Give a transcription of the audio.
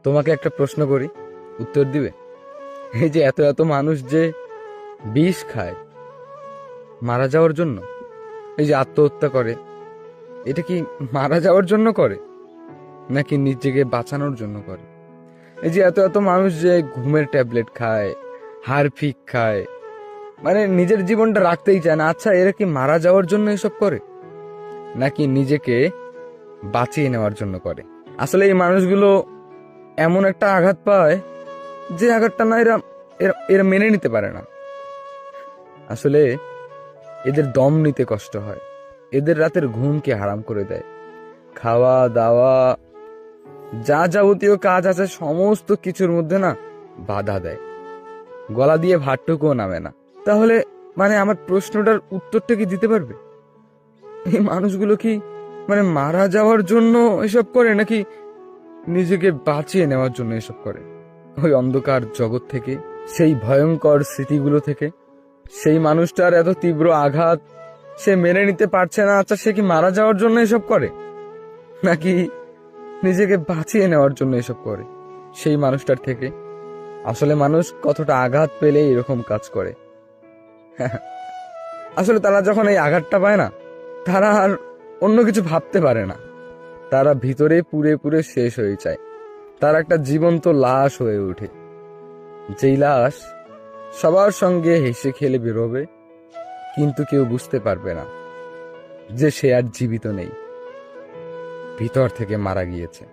তোমাকে একটা প্রশ্ন করি, উত্তর দিবে? এই যে এত এত মানুষ যে বিষ খায় মারা যাওয়ার জন্য, এই যে আত্মহত্যা করে, এটা কি মারা যাওয়ার জন্য করে নাকি নিজেকে বাঁচানোর জন্য করে? এই যে এত এত মানুষ যে ঘুমের ট্যাবলেট খায়, হারফিক খায়, মানে নিজের জীবনটা রাখতেই চায় না, আচ্ছা এরা কি মারা যাওয়ার জন্য এসব করে নাকি নিজেকে বাঁচিয়ে নেওয়ার জন্য করে? আসলে এই মানুষগুলো এমন একটা আঘাত পায় যে আঘাতটা না এরা এরা এরা মেনে নিতে পারে না। আসলে এদের দম নিতে কষ্ট হয়, এদের রাতের ঘুমকে হারাম করে দেয়, খাওয়া দাওয়া যা যাবতীয় কাজ আছে সমস্ত কিছুর মধ্যে না বাধা দেয়, গলা দিয়ে ভাতটুকুও নামে না। তাহলে মানে আমার প্রশ্নটার উত্তরটা কি দিতে পারবে? এই মানুষগুলো কি মানে মারা যাওয়ার জন্য এসব করে নাকি নিজেকে বাঁচিয়ে নেওয়ার জন্য এসব করে? ওই অন্ধকার জগৎ থেকে, সেই ভয়ঙ্কর স্মৃতিগুলো থেকে, সেই মানুষটার এত তীব্র আঘাত সে মেনে নিতে পারছে না, আচ্ছা সে কি মারা যাওয়ার জন্য এসব করে নাকি নিজেকে বাঁচিয়ে নেওয়ার জন্য এসব করে সেই মানুষটার থেকে? আসলে মানুষ কতটা আঘাত পেলে এরকম কাজ করে। আসলে তারা যখন এই আঘাতটা পায় না, তারা আর অন্য কিছু ভাবতে পারে না, তারা ভিতরে পুড়ে পুড়ে শেষ হয়ে যায়, তার একটা জীবন্ত লাশ হয়ে ওঠে, যেই লাশ সবার সঙ্গে হেসে খেলে বেরোবে, কিন্তু কেউ বুঝতে পারবে না যে সে আর জীবিত নেই, ভিতর থেকে মারা গিয়েছে।